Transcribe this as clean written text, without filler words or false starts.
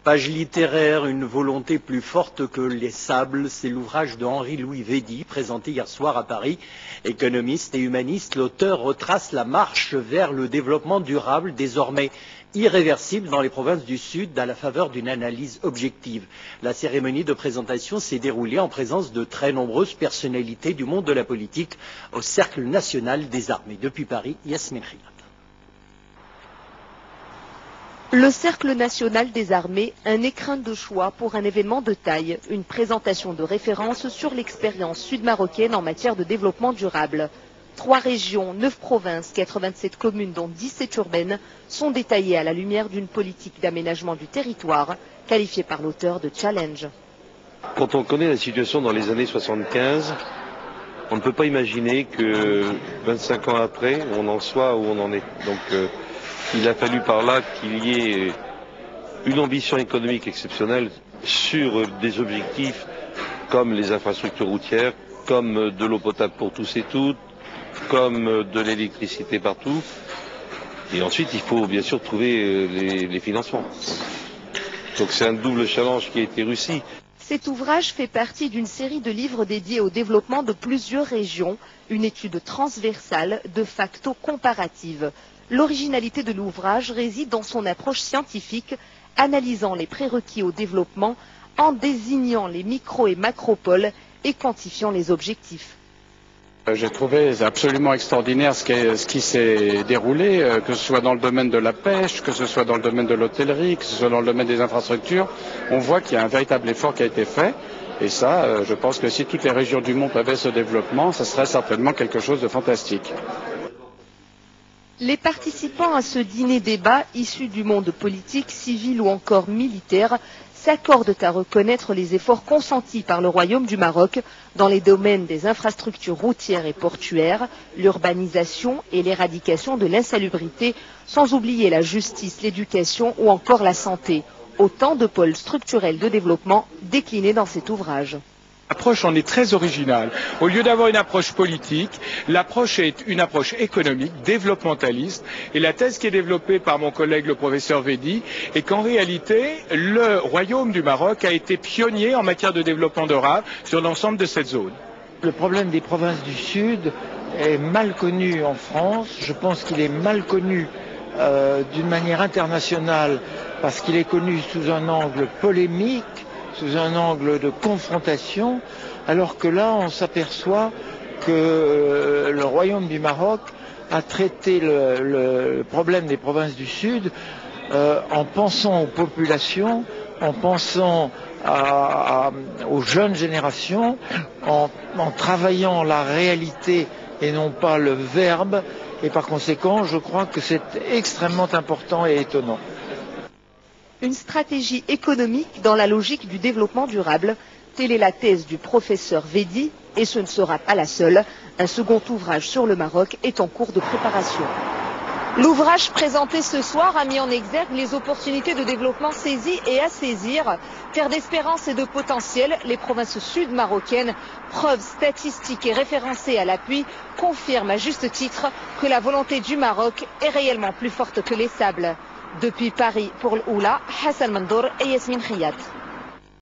Page littéraire, une volonté plus forte que les sables, c'est l'ouvrage de Henri-Louis Védy, présenté hier soir à Paris. Économiste et humaniste, l'auteur retrace la marche vers le développement durable, désormais irréversible dans les provinces du Sud, à la faveur d'une analyse objective. La cérémonie de présentation s'est déroulée en présence de très nombreuses personnalités du monde de la politique au Cercle national des armées. Depuis Paris, Yasmine Riyad. Le Cercle national des armées, un écrin de choix pour un événement de taille, une présentation de référence sur l'expérience sud-marocaine en matière de développement durable. 3 régions, 9 provinces, 87 communes dont 17 urbaines sont détaillées à la lumière d'une politique d'aménagement du territoire qualifiée par l'auteur de challenge. Quand on connaît la situation dans les années 75, on ne peut pas imaginer que 25 ans après, on en soit où on en est. Donc, il a fallu par là qu'il y ait une ambition économique exceptionnelle sur des objectifs comme les infrastructures routières, comme de l'eau potable pour tous et toutes, comme de l'électricité partout. Et ensuite, il faut bien sûr trouver les financements. Donc c'est un double challenge qui a été réussi. Cet ouvrage fait partie d'une série de livres dédiés au développement de plusieurs régions, une étude transversale, de facto comparative. L'originalité de l'ouvrage réside dans son approche scientifique, analysant les prérequis au développement en désignant les micro- et macropoles et quantifiant les objectifs. J'ai trouvé absolument extraordinaire ce qui s'est déroulé, que ce soit dans le domaine de la pêche, que ce soit dans le domaine de l'hôtellerie, que ce soit dans le domaine des infrastructures. On voit qu'il y a un véritable effort qui a été fait. Et ça, je pense que si toutes les régions du monde avaient ce développement, ça serait certainement quelque chose de fantastique. Les participants à ce dîner-débat, issus du monde politique, civil ou encore militaire, s'accordent à reconnaître les efforts consentis par le Royaume du Maroc dans les domaines des infrastructures routières et portuaires, l'urbanisation et l'éradication de l'insalubrité, sans oublier la justice, l'éducation ou encore la santé. Autant de pôles structurels de développement déclinés dans cet ouvrage. L'approche en est très originale. Au lieu d'avoir une approche politique, l'approche est une approche économique, développementaliste. Et la thèse qui est développée par mon collègue le professeur Védy est qu'en réalité, le Royaume du Maroc a été pionnier en matière de développement durable sur l'ensemble de cette zone. Le problème des provinces du Sud est mal connu en France. Je pense qu'il est mal connu d'une manière internationale parce qu'il est connu sous un angle polémique, sous un angle de confrontation, alors que là, on s'aperçoit que le Royaume du Maroc a traité le problème des provinces du Sud en pensant aux populations, en pensant aux jeunes générations, en travaillant la réalité et non pas le verbe, et par conséquent, je crois que c'est extrêmement important et étonnant. Une stratégie économique dans la logique du développement durable, telle est la thèse du professeur Védy, et ce ne sera pas la seule. Un second ouvrage sur le Maroc est en cours de préparation. L'ouvrage présenté ce soir a mis en exergue les opportunités de développement saisies et à saisir. Terre d'espérance et de potentiel, les provinces sud-marocaines, preuves statistiques et référencées à l'appui, confirment à juste titre que la volonté du Maroc est réellement plus forte que les sables. Depuis Paris pour l'Oula, Hassan Mandour et Yasmine Riyad.